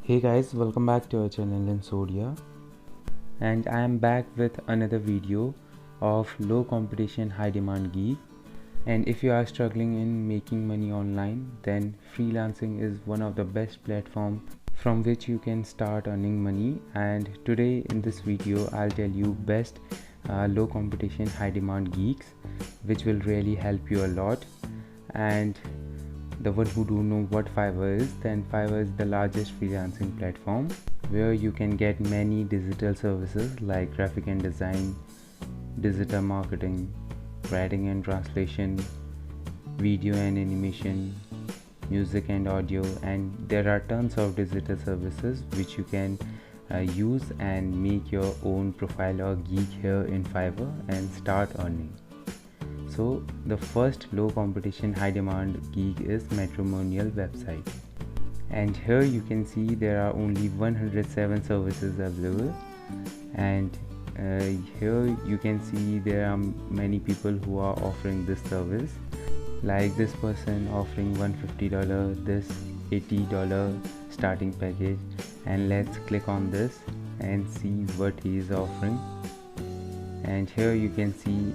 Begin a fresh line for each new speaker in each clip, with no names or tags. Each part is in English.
Hey guys, welcome back to our channel Insodea, and I am back with another video of low competition high demand gig. And if you are struggling in making money online, then freelancing is one of the best platforms from which you can start earning money. And today in this video I'll tell you best low competition high demand gigs which will really help you a lot. And the one who don't know what Fiverr is, then Fiverr is the largest freelancing platform where you can get many digital services like graphic and design, digital marketing, writing and translation, video and animation, music and audio, and there are tons of digital services which you can use and make your own profile or gig here in Fiverr and start earning. So the first low competition high demand gig is matrimonial website, and here you can see there are only 107 services available, and here you can see there are many people who are offering this service, like this person offering $150, this $80 starting package, and let's click on this and see what he is offering. And here you can see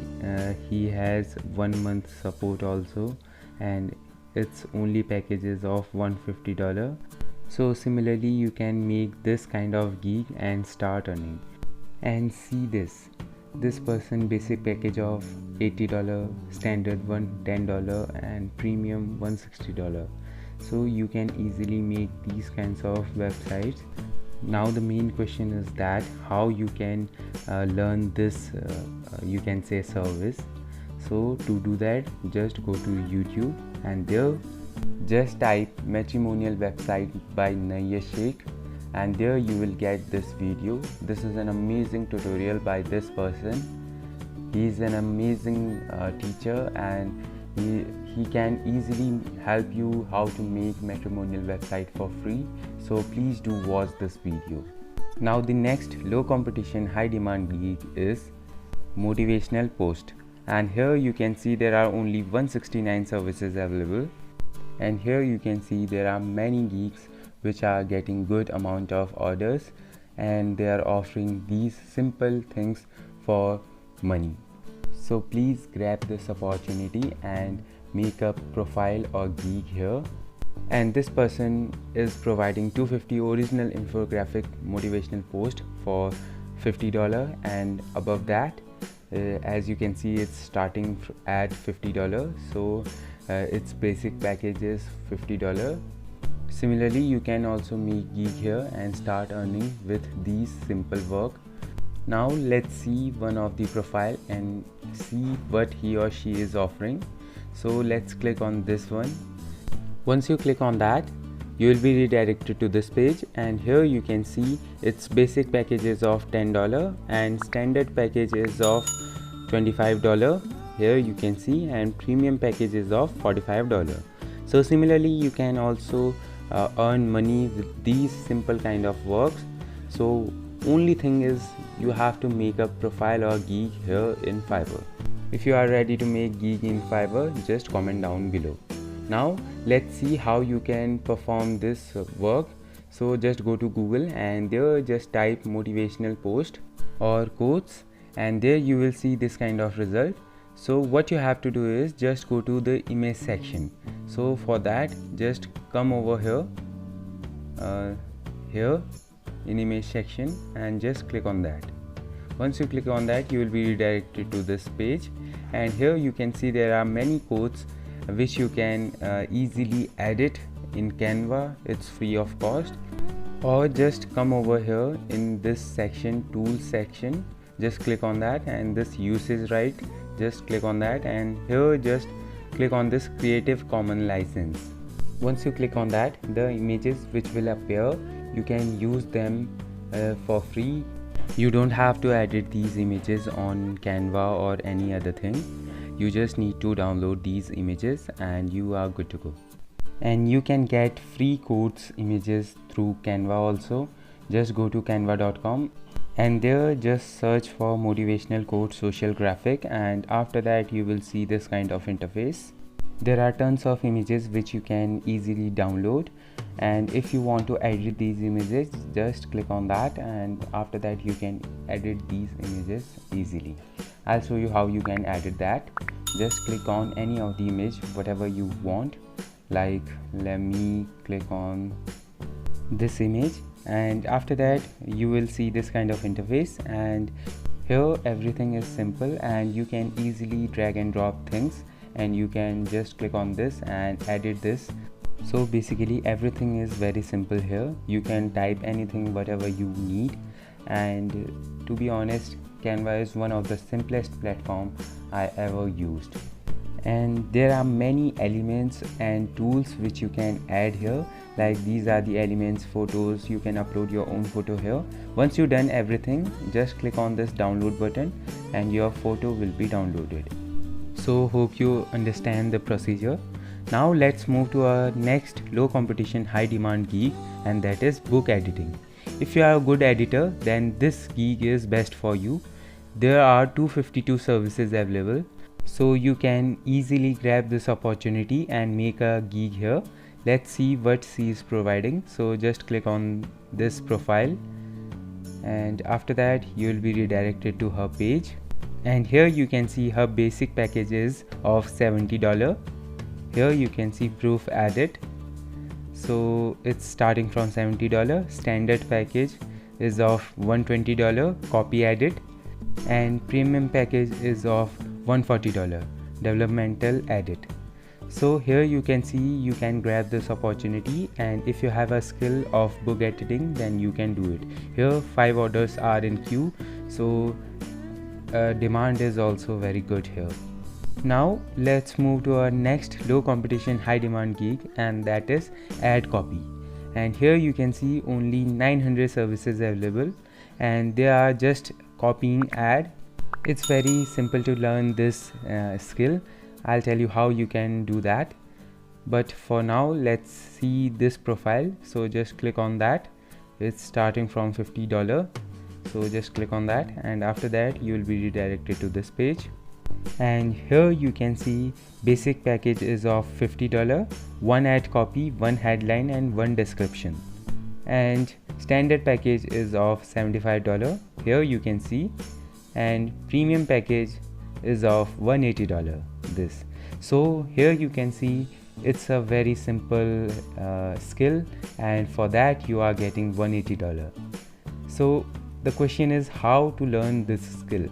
he has 1 month support also, and it's only packages of $150. So similarly you can make this kind of gig and start earning. And see this person basic package of $80, standard one $10, and premium $160. So you can easily make these kinds of websites. Now the main question is that how you can learn this you can say service. So to do that, just go to YouTube and there just type matrimonial website by Sheikh, and there you will get this video. This is an amazing tutorial by this person. He is an amazing teacher, and he can easily help you how to make matrimonial website for free. So please do watch this video. Now the next low competition high demand gig is Motivational Post, and here you can see there are only 169 services available, and here you can see there are many gigs which are getting good amount of orders, and they are offering these simple things for money. So please grab this opportunity and make a profile or gig here. And this person is providing 250 original infographic motivational post for $50, and above that as you can see it's starting at $50. So its basic package is $50. Similarly you can also make gig here and start earning with these simple work. Now let's see one of the profile and see what he or she is offering. So let's click on this one. Once you click on that, you will be redirected to this page, and here you can see its basic packages of $10 and standard packages of $25. Here you can see, and premium packages of $45. So similarly you can also earn money with these simple kind of works. So only thing is you have to make a profile or gig here in Fiverr. If you are ready to make gig in Fiverr, just comment down below. Now let's see how you can perform this work. So just go to Google and there just type motivational post or quotes, and there you will see this kind of result. So what you have to do is just go to the image section. So for that, just come over here in image section and just click on that. Once you click on that, you will be redirected to this page, and here you can see there are many quotes which you can easily edit in Canva. It's free of cost. Or just come over here in this section, tools section, just click on that, and this usage right, just click on that, and here just click on this Creative Commons license. Once you click on that, the images which will appear, you can use them for free. You don't have to edit these images on Canva or any other thing. You just need to download these images and you are good to go. And you can get free quotes images through Canva also. Just go to canva.com and there just search for motivational quote social graphic, and after that you will see this kind of interface. There are tons of images which you can easily download, and if you want to edit these images, just click on that, and after that you can edit these images easily. I'll show you how you can edit that. Just click on any of the image, whatever you want. Like, let me click on this image, and after that you will see this kind of interface, and here everything is simple and you can easily drag and drop things, and you can just click on this and edit this. So basically everything is very simple here. You can type anything whatever you need, and to be honest, Canva is one of the simplest platform I ever used. And there are many elements and tools which you can add here. Like, these are the elements, photos. You can upload your own photo here. Once you've done everything, just click on this download button and your photo will be downloaded. So hope you understand the procedure. Now let's move to our next low competition high demand gig, and that is book editing. If you are a good editor, then this gig is best for you. There are 252 services available, so you can easily grab this opportunity and make a gig here. Let's see what she is providing. So just click on this profile, and after that you will be redirected to her page, and here you can see her basic packages of $70. Here you can see proof added, so it's starting from $70. Standard package is of $120, copy edit, and premium package is of $140, developmental edit. So here you can see you can grab this opportunity, and if you have a skill of book editing, then you can do it. Here 5 orders are in queue, so demand is also very good here. Now let's move to our next low competition high demand gig, and that is ad copy. And here you can see only 900 services available, and they are just copying ad. It's very simple to learn this skill. I'll tell you how you can do that, but for now let's see this profile. So just click on that. It's starting from $50, so just click on that, and after that you will be redirected to this page. And here you can see basic package is of $50, 1 ad copy, 1 headline and 1 description, and standard package is of $75. Here you can see, and premium package is of $180. This, so here you can see it's a very simple skill, and for that you are getting $180. So the question is how to learn this skill.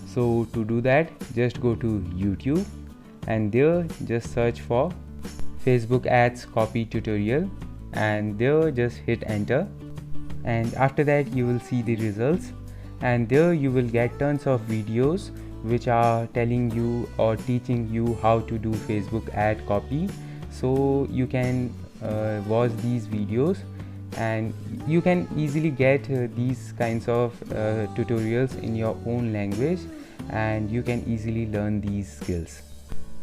So to do that, just go to YouTube, and there just search for Facebook ads copy tutorial, and there just hit enter, and after that you will see the results, and there you will get tons of videos which are telling you or teaching you how to do Facebook ad copy. So you can watch these videos, and you can easily get these kinds of tutorials in your own language, and you can easily learn these skills.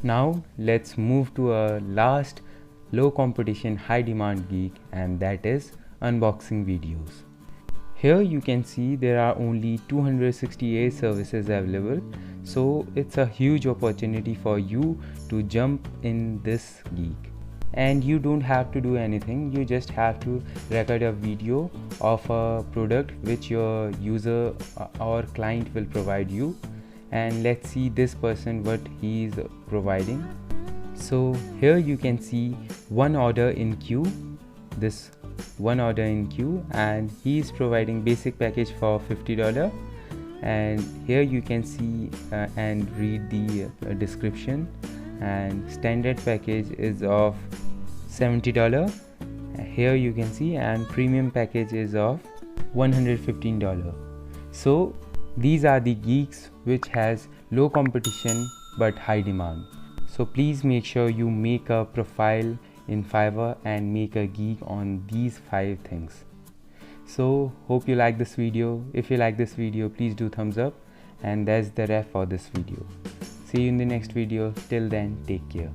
Now let's move to our last low competition high demand gig, and that is unboxing videos. Here you can see there are only 268 services available, so it's a huge opportunity for you to jump in this gig. And you don't have to do anything, you just have to record a video of a product which your user or client will provide you, and let's see this person what he is providing. So here you can see 1 order in queue, this 1 order in queue, and he is providing basic package for $50, and here you can see and read the description, and standard package is of $70. Here you can see, and premium package is of $115. So these are the gigs which has low competition but high demand. So please make sure you make a profile in Fiverr and make a gig on these 5 things. So hope you like this video. If you like this video, please do thumbs up, and that's the wrap for this video. See you in the next video. Till then, take care.